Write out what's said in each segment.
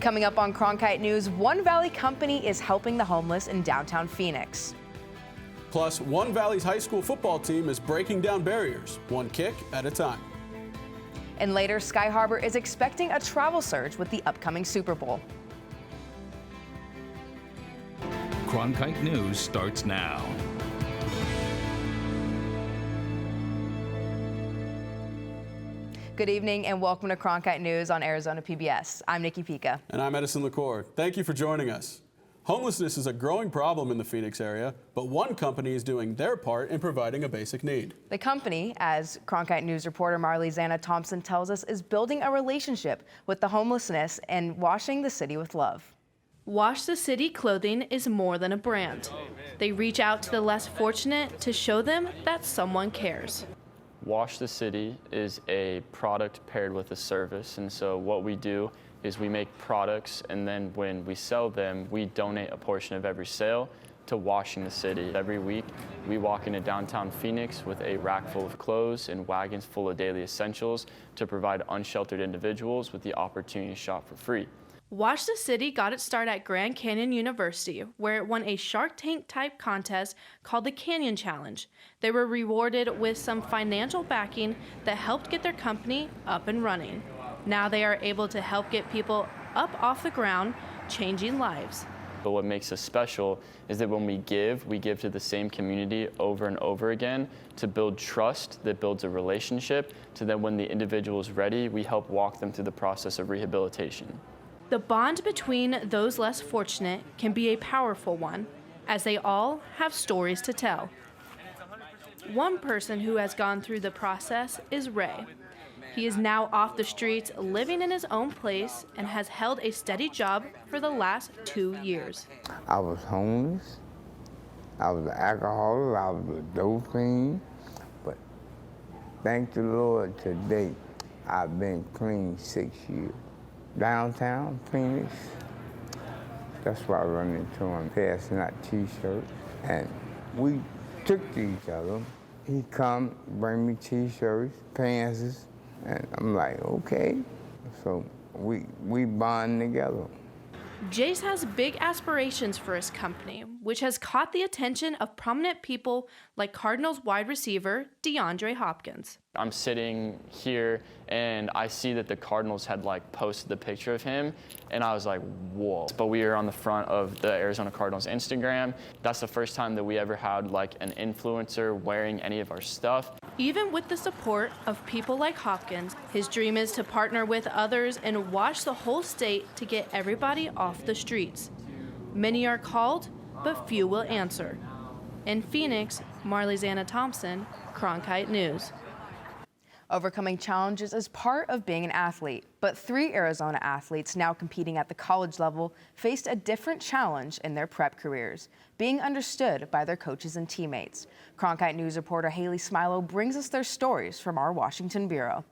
Coming up on Cronkite News, one Valley company is helping the homeless in downtown Phoenix. Plus, one Valley's high school football team is breaking down barriers, one kick at a time. And later, Sky Harbor is expecting a travel surge with the upcoming Super Bowl. Cronkite News starts now. Good evening and welcome to Cronkite News on Arizona PBS. I'm Nikki Pica. And I'm Edison LaCour. Thank you for joining us. Homelessness is a growing problem in the Phoenix area, but one company is doing their part in providing a basic need. The company, as Cronkite News reporter Marley-Zana Thompson tells us, is building a relationship with the homelessness and washing the city with love. Wash the City Clothing is more than a brand. They reach out to the less fortunate to show them that someone cares. Wash the City is a product paired with a service, and so what we do is we make products, and then when we sell them, we donate a portion of every sale to Washing the City. Every week, we walk into downtown Phoenix with a rack full of clothes and wagons full of daily essentials to provide unsheltered individuals with the opportunity to shop for free. Wash the City got its start at Grand Canyon University, where it won a Shark Tank type contest called the Canyon Challenge. They were rewarded with some financial backing that helped get their company up and running. Now they are able to help get people up off the ground, changing lives. But what makes us special is that when we give to the same community over and over again to build trust that builds a relationship, to then when the individual is ready, we help walk them through the process of rehabilitation. The bond between those less fortunate can be a powerful one, as they all have stories to tell. One person who has gone through the process is Ray. He is now off the streets, living in his own place, and has held a steady job for the last 2 years. I was homeless, I was an alcoholic, I was a dope fiend, but thank the Lord today, I've been clean 6 years. Downtown Phoenix, that's why I run into him, passing out t-shirts, and we took to each other. He come, bring me t-shirts, pants, and I'm like, okay. So we bond together. Jace has big aspirations for his company, which has caught the attention of prominent people like Cardinals wide receiver DeAndre Hopkins. I'm sitting here and I see that the Cardinals had posted the picture of him, and I was like, whoa. But we were on the front of the Arizona Cardinals Instagram. That's the first time that we ever had an influencer wearing any of our stuff. Even with the support of people like Hopkins, his dream is to partner with others and wash the whole state to get everybody off the streets. Many are called, but few will answer. In Phoenix, Marley-Zana Thompson, Cronkite News. Overcoming challenges is part of being an athlete, but 3 Arizona athletes now competing at the college level faced a different challenge in their prep careers, being understood by their coaches and teammates. Cronkite News reporter Haley Smilo brings us their stories from our Washington bureau.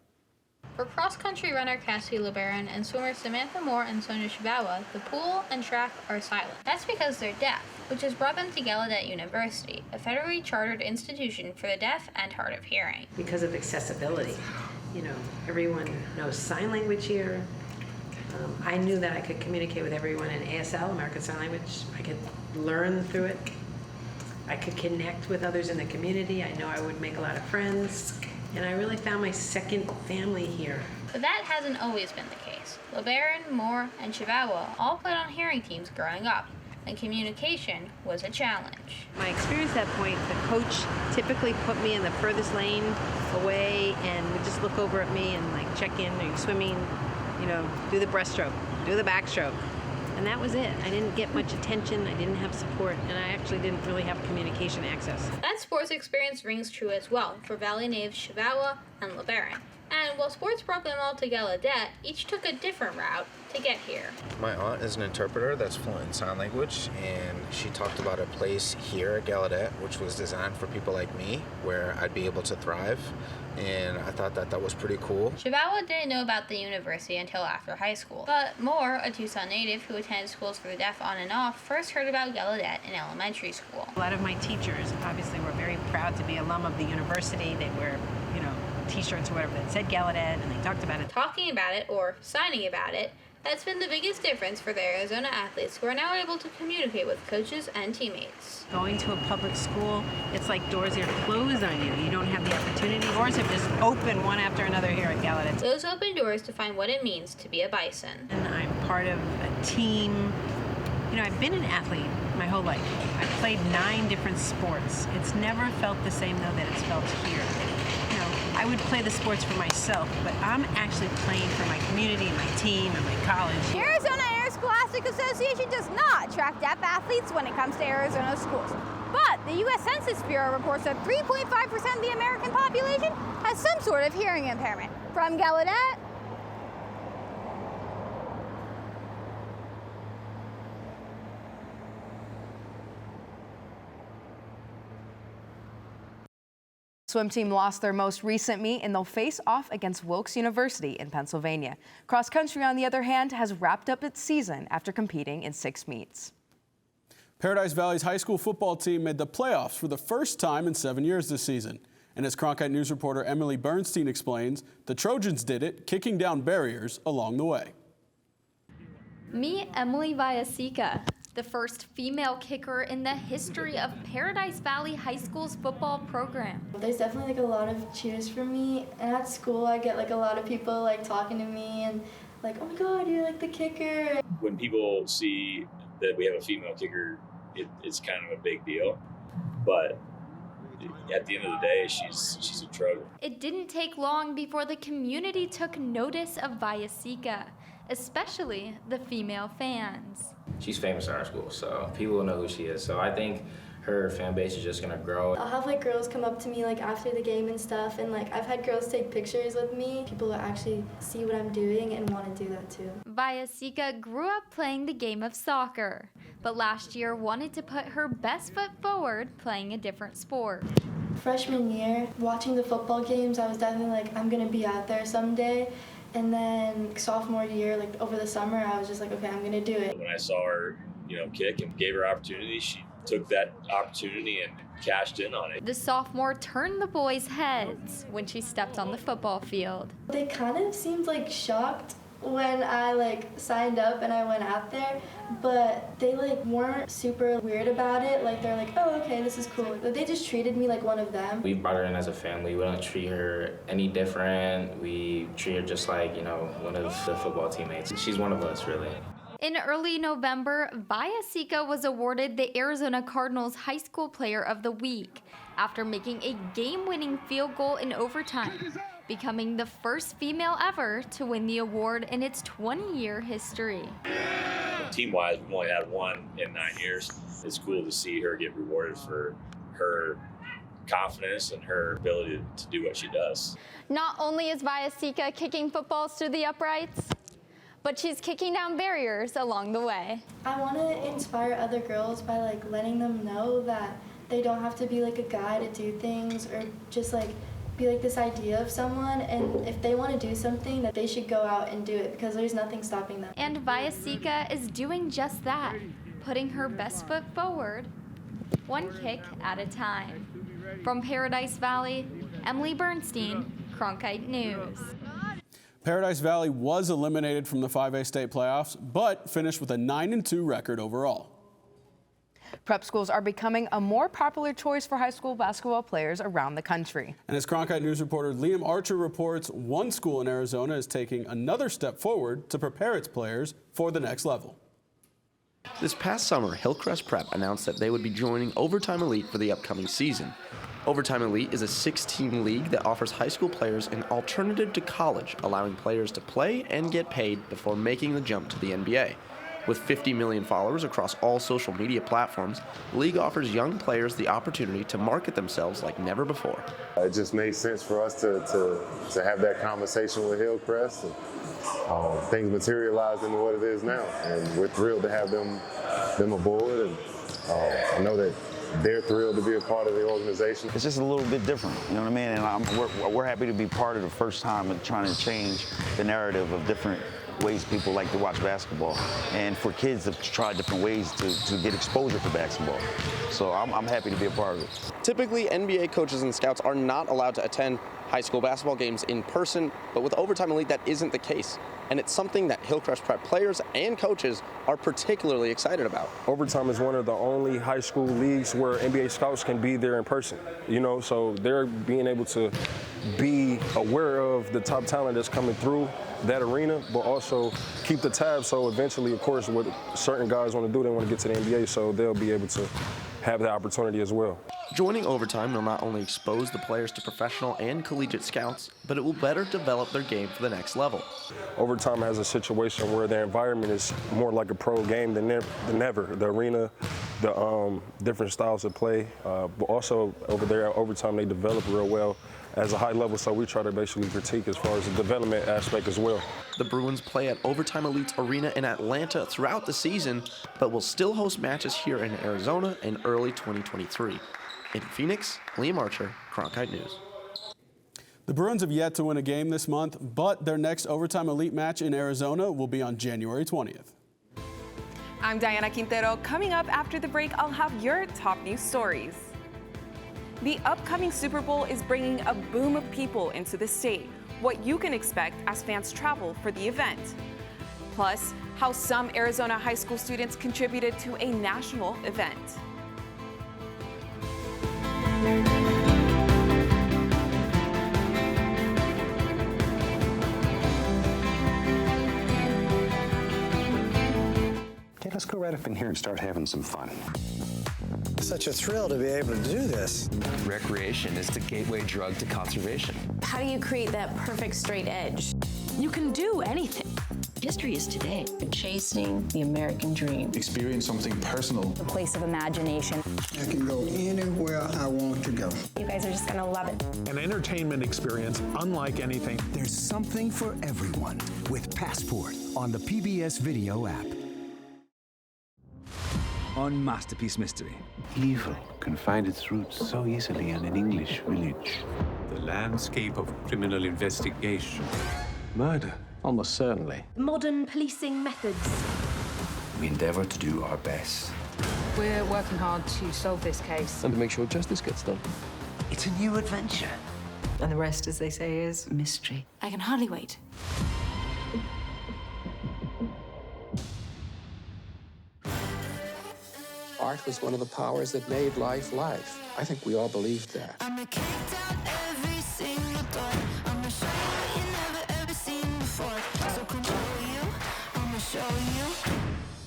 For cross-country runner Cassie LeBaron and swimmer Samantha Moore and Sonia Shibawa, the pool and track are silent. That's because they're deaf, which has brought them to Gallaudet University, a federally chartered institution for the deaf and hard of hearing. Because of accessibility. Everyone knows sign language here. I knew that I could communicate with everyone in ASL, American Sign Language. I could learn through it. I could connect with others in the community. I know I would make a lot of friends. And I really found my second family here. But that hasn't always been the case. LeBaron, Moore, and Shibawa all played on hearing teams growing up, and communication was a challenge. My experience at that point, the coach typically put me in the furthest lane away and would just look over at me and check in, are you swimming, do the breaststroke, do the backstroke. And that was it. I didn't get much attention, I didn't have support, and I actually didn't really have communication access. That sports experience rings true as well for Valley natives Shibawa and LeBaron. And while sports brought them all to Gallaudet, each took a different route to get here. My aunt is an interpreter that's fluent in sign language, and she talked about a place here at Gallaudet which was designed for people like me, where I'd be able to thrive. And I thought that was pretty cool. Shibawa didn't know about the university until after high school, but Moore, a Tucson native who attended schools for the deaf on and off, first heard about Gallaudet in elementary school. A lot of my teachers obviously were very proud to be alum of the university. They wear, t-shirts or whatever that said Gallaudet, and they talked about it. Talking about it, or signing about it, That's been the biggest difference for the Arizona athletes, who are now able to communicate with coaches and teammates. Going to a public school, it's like doors are closed on you. You don't have the opportunity. Doors have just opened one after another here at Gallaudet. Those open doors define what it means to be a Bison. And I'm part of a team. You know, I've been an athlete my whole life. I've played 9 different sports. It's never felt the same, though, that it's felt here. You know, I would play the sports for myself, but I'm actually playing for my community and my team and my college. The Arizona Interscholastic Association does not track deaf athletes when it comes to Arizona schools. But the U.S. Census Bureau reports that 3.5% of the American population has some sort of hearing impairment. From Gallaudet, Swim team lost their most recent meet and they'll face off against Wilkes University in Pennsylvania. Cross country, on the other hand, has wrapped up its season after competing in 6 meets. Paradise Valley's high school football team made the playoffs for the first time in 7 years this season. And as Cronkite News reporter Emily Bernstein explains, the Trojans did it, kicking down barriers along the way. Meet Emily Viasica, the first female kicker in the history of Paradise Valley High School's football program. There's definitely like a lot of cheers for me, and at school I get like a lot of people like talking to me and like, oh my god, you're like the kicker. When people see that we have a female kicker, it's kind of a big deal, but at the end of the day, she's a Trojan. It didn't take long before the community took notice of Viasica, especially the female fans. She's famous in our school, so people will know who she is. So I think her fan base is just gonna grow. I'll have like girls come up to me like after the game and stuff, and like I've had girls take pictures with me. People will actually see what I'm doing and want to do that too. Viasica grew up playing the game of soccer, but last year wanted to put her best foot forward playing a different sport. Freshman year, watching the football games, I was definitely like, I'm gonna be out there someday. And then sophomore year, like over the summer, I was just like, okay, I'm gonna do it. When I saw her, kick and gave her opportunity, she took that opportunity and cashed in on it. The sophomore turned the boys' heads when she stepped on the football field. They kind of seemed like shocked when I like signed up and I went out there, but they like weren't super weird about it. Like they're like, oh, okay, this is cool. They just treated me like one of them. We brought her in as a family. We don't treat her any different. We treat her just like, one of the football teammates. She's one of us, really. In early November, Viasica was awarded the Arizona Cardinals High School Player of the Week after making a game-winning field goal in overtime, becoming the first female ever to win the award in its 20-year history. Team-wise, we've only had one in 9 years. It's cool to see her get rewarded for her confidence and her ability to do what she does. Not only is Viasica kicking footballs through the uprights, but she's kicking down barriers along the way. I want to inspire other girls by like letting them know that they don't have to be like a guy to do things or just like be like this idea of someone, and if they want to do something, that they should go out and do it because there's nothing stopping them. And Viasica is doing just that, putting her best foot forward, one kick at a time. From Paradise Valley, Emily Bernstein, Cronkite News. Paradise Valley was eliminated from the 5A state playoffs, but finished with a 9-2 record overall. Prep schools are becoming a more popular choice for high school basketball players around the country. And as Cronkite News reporter Liam Archer reports, one school in Arizona is taking another step forward to prepare its players for the next level. This past summer, Hillcrest Prep announced that they would be joining Overtime Elite for the upcoming season. Overtime Elite is a 6-team league that offers high school players an alternative to college, allowing players to play and get paid before making the jump to the NBA. With 50 million followers across all social media platforms, the league offers young players the opportunity to market themselves like never before. It just made sense for us to have that conversation with Hillcrest, and things materialized into what it is now. And we're thrilled to have them aboard, and I know that they're thrilled to be a part of the organization. It's just a little bit different, you know what I mean? And we're happy to be part of the first time of trying to change the narrative of different ways people like to watch basketball, and for kids to try different ways to get exposure for basketball. So I'm happy to be a part of it. Typically, NBA coaches and scouts are not allowed to attend high school basketball games in person, but with Overtime Elite, that isn't the case. And it's something that Hillcrest Prep players and coaches are particularly excited about. Overtime is one of the only high school leagues where NBA scouts can be there in person, so they're being able to be aware of the top talent that's coming through that arena, but also keep the tabs. So eventually, of course, what certain guys want to do, they want to get to the NBA, so they'll be able to have that opportunity as well. Joining Overtime will not only expose the players to professional and collegiate scouts, but it will better develop their game for the next level. Overtime has a situation where their environment is more like a pro game than ever. The arena, the different styles of play, but also over there at Overtime, they develop real well as a high level, so we try to basically critique as far as the development aspect as well. The Bruins play at Overtime Elite's arena in Atlanta throughout the season, but will still host matches here in Arizona in early 2023. In Phoenix, Liam Archer, Cronkite News. The Bruins have yet to win a game this month, but their next Overtime Elite match in Arizona will be on January 20th. I'm Diana Quintero. Coming up after the break, I'll have your top news stories. The upcoming Super Bowl is bringing a boom of people into the state, what you can expect as fans travel for the event. Plus, how some Arizona high school students contributed to a national event. Okay, let's go right up in here and start having some fun. Such a thrill to be able to do this. Recreation is the gateway drug to conservation. How do you create that perfect straight edge? You can do anything. History is today. Chasing the American dream. Experience something personal. A place of imagination. I can go anywhere I want to go. You guys are just gonna love it. An entertainment experience unlike anything. There's something for everyone with Passport on the PBS Video app. On Masterpiece Mystery. Evil can find its roots so easily in an English village. The landscape of criminal investigation. Murder, almost certainly. Modern policing methods. We endeavor to do our best. We're working hard to solve this case. And to make sure justice gets done. It's a new adventure. And the rest, as they say, is mystery. I can hardly wait. Art was one of the powers that made life life. I think we all believed that.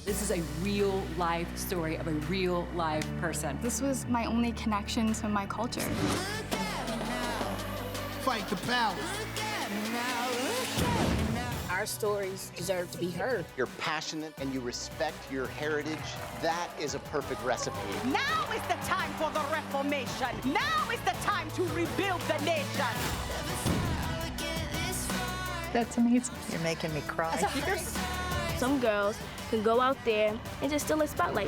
This is a real life story of a real live person. This was my only connection to my culture. Fight the power. Our stories deserve to be heard. You're passionate and you respect your heritage. That is a perfect recipe. Now is the time for the Reformation. Now is the time to rebuild the nation. That's amazing. You're making me cry. Some girls can go out there and just steal a spotlight.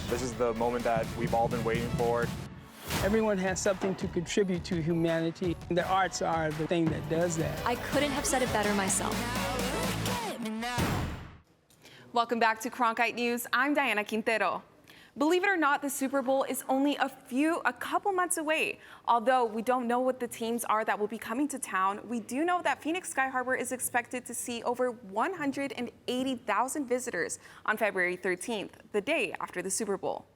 This is the moment that we've all been waiting for. Everyone has something to contribute to humanity. The arts are the thing that does that. I couldn't have said it better myself. Welcome back to Cronkite News. I'm Diana Quintero. Believe it or not, the Super Bowl is only a couple months away. Although we don't know what the teams are that will be coming to town, we do know that Phoenix Sky Harbor is expected to see over 180,000 visitors on February 13th, the day after the Super Bowl.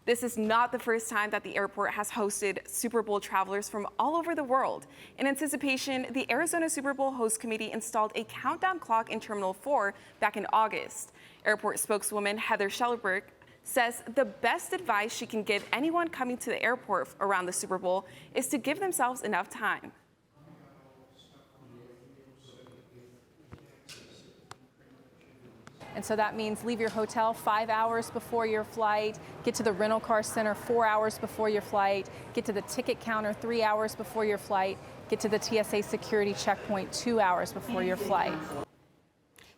This is not the first time that the airport has hosted Super Bowl travelers from all over the world. In anticipation, the Arizona Super Bowl host committee installed a countdown clock in Terminal 4 back in August. Airport spokeswoman Heather Schellenberg says the best advice she can give anyone coming to the airport around the Super Bowl is to give themselves enough time. And so that means leave your hotel 5 hours before your flight, get to the rental car center 4 hours before your flight, get to the ticket counter 3 hours before your flight, get to the TSA security checkpoint 2 hours before your flight.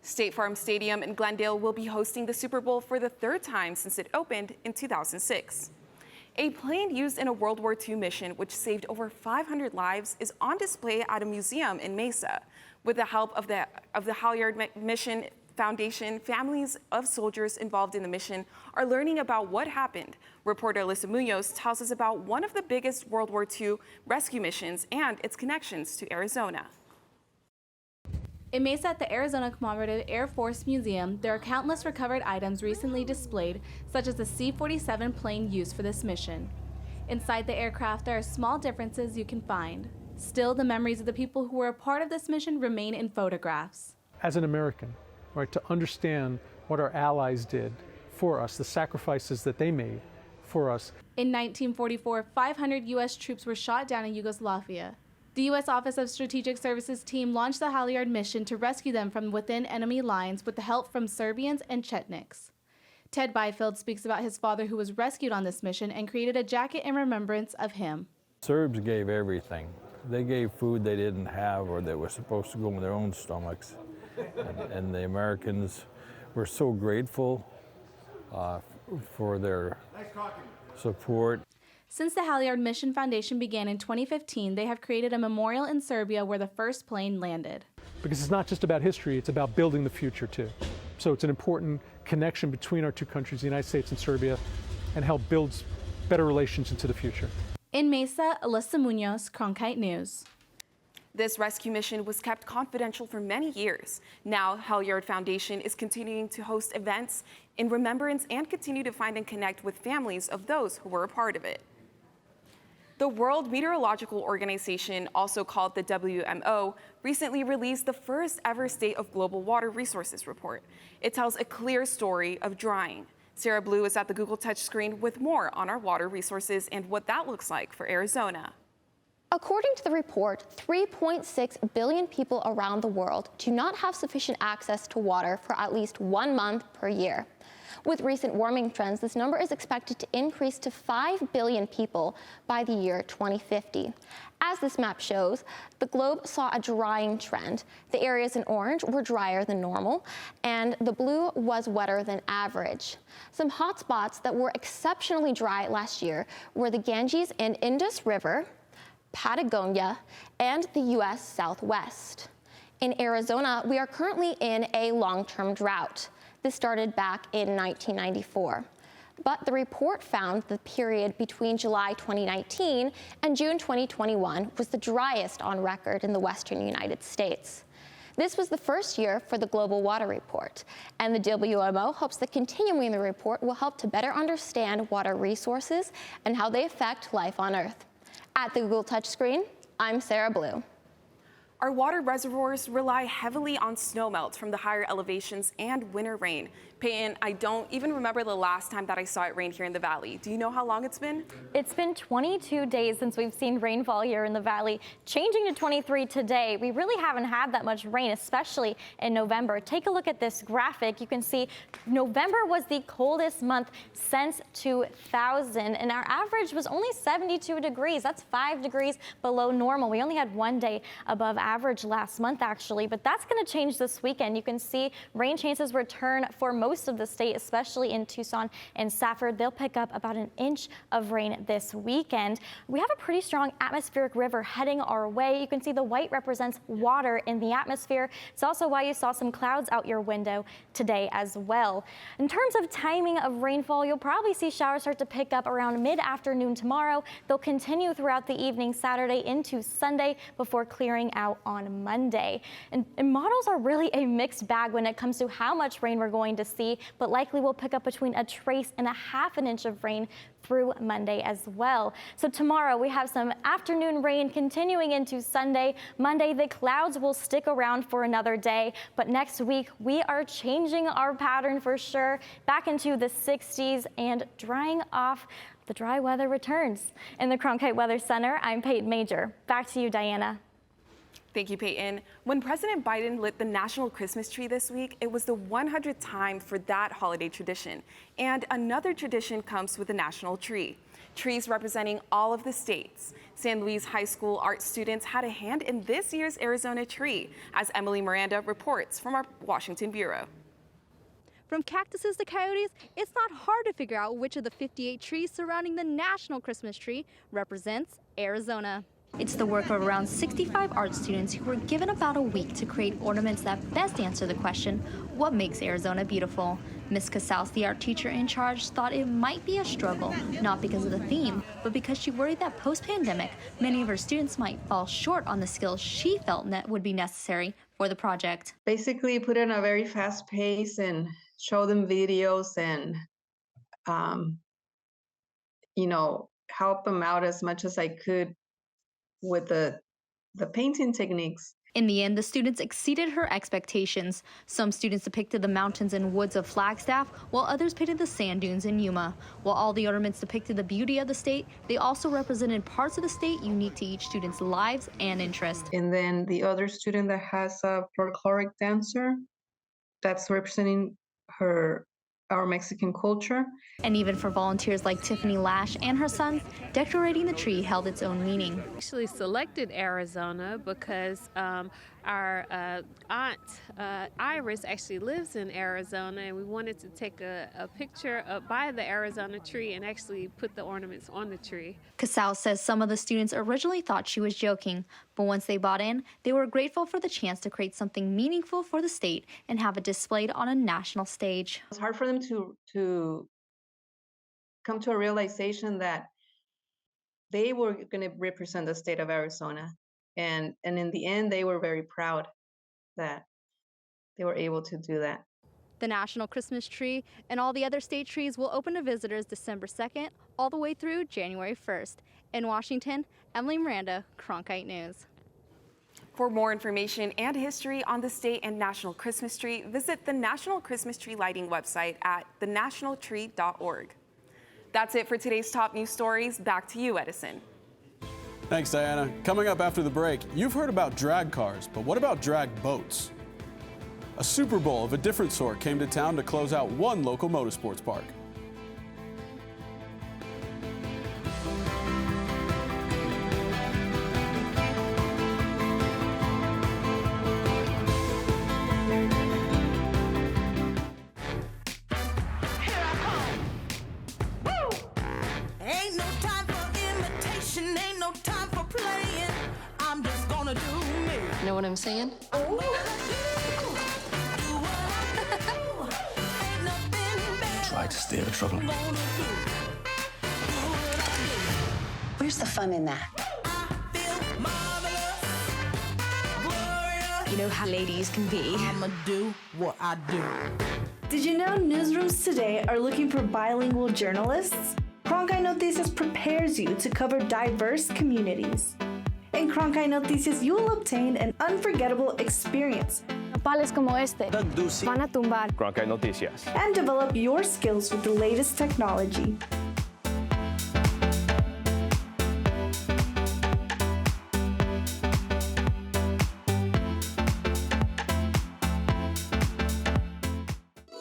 State Farm Stadium in Glendale will be hosting the Super Bowl for the third time since it opened in 2006. A plane used in a World War II mission, which saved over 500 lives, is on display at a museum in Mesa. With the help of the Halyard mission Foundation, families of soldiers involved in the mission are learning about what happened. Reporter Alyssa Munoz tells us about one of the biggest World War II rescue missions and its connections to Arizona. In Mesa at the Arizona Commemorative Air Force Museum, there are countless recovered items recently displayed, such as the C-47 plane used for this mission. Inside the aircraft, there are small differences you can find. Still, the memories of the people who were a part of this mission remain in photographs. As an American, right, to understand what our allies did for us, the sacrifices that they made for us. In 1944, 500 U.S. troops were shot down in Yugoslavia. The U.S. Office of Strategic Services team launched the Halyard mission to rescue them from within enemy lines with the help from Serbians and Chetniks. Ted Byfield speaks about his father who was rescued on this mission and created a jacket in remembrance of him. Serbs gave everything. They gave food they didn't have or that was supposed to go in their own stomachs. And the Americans were so grateful for their support. Since the Halyard Mission Foundation began in 2015, they have created a memorial in Serbia where the first plane landed. Because it's not just about history, it's about building the future too. So it's an important connection between our two countries, the United States and Serbia, and help build better relations into the future. In Mesa, Alyssa Munoz, Cronkite News. This rescue mission was kept confidential for many years. Now, Halyard Foundation is continuing to host events in remembrance and continue to find and connect with families of those who were a part of it. The World Meteorological Organization, also called the WMO, recently released the first ever State of Global Water Resources report. It tells a clear story of drying. Sarah Blue is at the Google touchscreen with more on our water resources and what that looks like for Arizona. According to the report, 3.6 billion people around the world do not have sufficient access to water for at least 1 month per year. With recent warming trends, this number is expected to increase to 5 billion people by the year 2050. As this map shows, the globe saw a drying trend. The areas in orange were drier than normal, and the blue was wetter than average. Some hotspots that were exceptionally dry last year were the Ganges and Indus River, Patagonia, and the U.S. Southwest. In Arizona, we are currently in a long-term drought. This started back in 1994. But the report found the period between July 2019 and June 2021 was the driest on record in the western United States. This was the first year for the Global Water Report, and the WMO hopes that continuing the report will help to better understand water resources and how they affect life on Earth. At the Google touchscreen, I'm Sarah Blue. Our water reservoirs rely heavily on snowmelt from the higher elevations and winter rain. Peyton, I don't even remember the last time that I saw it rain here in the valley. Do you know how long it's been? It's been 22 days since we've seen rainfall here in the valley, changing to 23 today. We really haven't had that much rain, especially in November. Take a look at this graphic. You can see November was the coldest month since 2000, and our average was only 72 degrees. That's 5 degrees below normal. We only had 1 day above average last month, actually, but that's going to change this weekend. You can see rain chances return for most of the state, especially in Tucson and Safford. They'll pick up about an inch of rain this weekend. We have a pretty strong atmospheric river heading our way. You can see the white represents water in the atmosphere. It's also why you saw some clouds out your window today as well. In terms of timing of rainfall, you'll probably see showers start to pick up around mid-afternoon tomorrow. They'll continue throughout the evening Saturday into Sunday before clearing out on Monday. And models are really a mixed bag when it comes to how much rain we're going to see, but likely we'll pick up between a trace and a half an inch of rain through Monday as well. So tomorrow we have some afternoon rain continuing into Sunday. Monday, the clouds will stick around for another day, but next week we are changing our pattern for sure, back into the 60s and drying off. The dry weather returns. In the Cronkite Weather Center, I'm Peyton Major. Back to you, Diana. Thank you, Peyton. When President Biden lit the national Christmas tree this week, it was the 100th time for that holiday tradition. And another tradition comes with the national tree. Trees representing all of the states. San Luis High School art students had a hand in this year's Arizona tree, as Emily Miranda reports from our Washington Bureau. From cactuses to coyotes, it's not hard to figure out which of the 58 trees surrounding the national Christmas tree represents Arizona. It's the work of around 65 art students who were given about a week to create ornaments that best answer the question, what makes Arizona beautiful? Ms. Casals, the art teacher in charge, thought it might be a struggle, not because of the theme, but because she worried that post-pandemic, many of her students might fall short on the skills she felt would be necessary for the project. Basically, put it in a very fast pace and show them videos and, help them out as much as I could with the painting techniques. In the end, the students exceeded her expectations. Some students depicted the mountains and woods of Flagstaff, while others painted the sand dunes in Yuma. While all the ornaments depicted the beauty of the state, they also represented parts of the state unique to each student's lives and interests. And then the other student that has a folkloric dancer, that's representing our Mexican culture. And even for volunteers like Tiffany Lash and her sons, decorating the tree held its own meaning. Actually selected Arizona because our aunt Iris actually lives in Arizona, and we wanted to take a picture up by the Arizona tree and actually put the ornaments on the tree. Casals says some of the students originally thought she was joking, but once they bought in, they were grateful for the chance to create something meaningful for the state and have it displayed on a national stage. It's hard for them to come to a realization that they were going to represent the state of Arizona. And in the end, they were very proud that they were able to do that. The National Christmas Tree and all the other state trees will open to visitors December 2nd all the way through January 1st. In Washington, Emily Miranda, Cronkite News. For more information and history on the state and National Christmas Tree, visit the National Christmas Tree Lighting website at thenationaltree.org. That's it for today's top news stories. Back to you, Edison. Thanks, Diana. Coming up after the break, you've heard about drag cars, but what about drag boats? A Super Bowl of a different sort came to town to close out one local motorsports park. Ain't no time for imitation, ain't no time for playing. I'm just gonna do me. Know what I'm saying? Try to stay out of trouble. Where's the fun in that? You know how ladies can be. I'ma do what I do. Did you know newsrooms today are looking for bilingual journalists? Cronkite Noticias prepares you to cover diverse communities. In Cronkite Noticias, you will obtain an unforgettable experience. Nopales como este van a tumbar. Cronkite Noticias. And develop your skills with the latest technology.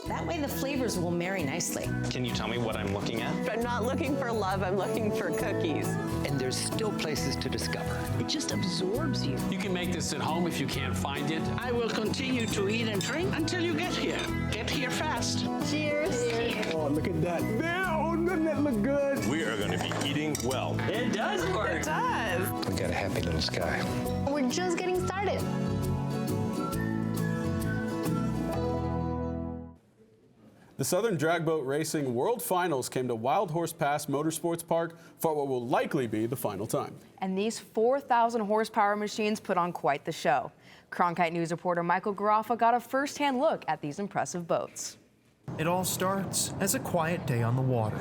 That way the flavors will marry nicely. Can you tell me what I'm looking at? I'm not looking for love, I'm looking for cookies. And there's still places to discover. It just absorbs you. You can make this at home if you can't find it. I will continue to eat and drink until you get here. Get here fast. Cheers. Oh, look at that. Oh, doesn't that look good? We are going to be eating well. It does work. It does. We got a happy little sky. We're just getting started. The Southern Drag Boat Racing World Finals came to Wild Horse Pass Motorsports Park for what will likely be the final time. And these 4,000 horsepower machines put on quite the show. Cronkite News reporter Michael Garoffa got a first-hand look at these impressive boats. It all starts as a quiet day on the water.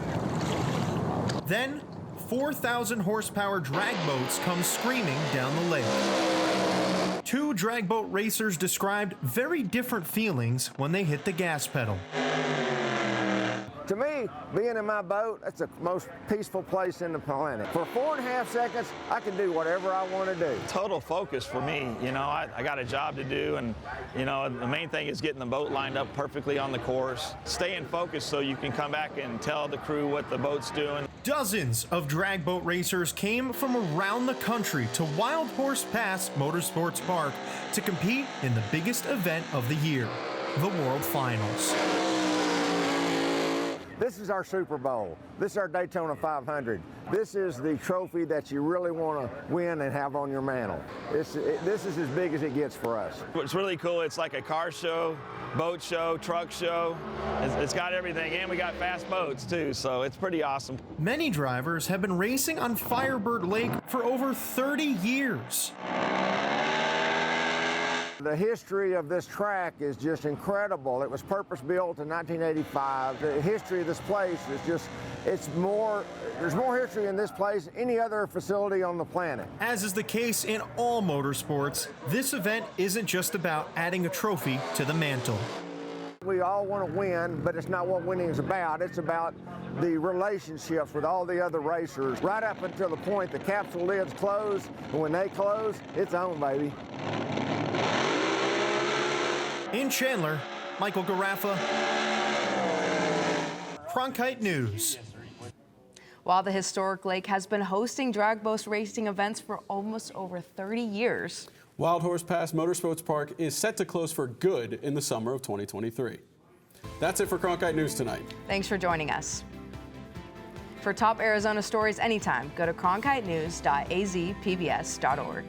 Then, 4,000 horsepower drag boats come screaming down the lake. Two drag boat racers described very different feelings when they hit the gas pedal. To me, being in my boat, that's the most peaceful place in the planet. For 4.5 seconds, I can do whatever I want to do. Total focus for me. You know, I got a job to do, and, you know, the main thing is getting the boat lined up perfectly on the course. Staying focused so you can come back and tell the crew what the boat's doing. Dozens of drag boat racers came from around the country to Wild Horse Pass Motorsports Park to compete in the biggest event of the year, the World Finals. This is our Super Bowl. This is our Daytona 500. This is the trophy that you really want to win and have on your mantle. This is as big as it gets for us. What's really cool, it's like a car show, boat show, truck show. It's got everything, and we got fast boats too, so it's pretty awesome. Many drivers have been racing on Firebird Lake for over 30 years. The history of this track is just incredible. It was purpose-built in 1985. The history of this place is just, there's more history in this place than any other facility on the planet. As is the case in all motorsports, this event isn't just about adding a trophy to the mantle. We all want to win, but it's not what winning is about. It's about the relationships with all the other racers, right up until the point the capsule lids close, and when they close, it's on, baby. In Chandler, Michael Garaffa, Cronkite News. While the historic lake has been hosting drag boat racing events for almost over 30 years. Wild Horse Pass Motorsports Park is set to close for good in the summer of 2023. That's it for Cronkite News tonight. Thanks for joining us. For top Arizona stories anytime, go to cronkitenews.azpbs.org.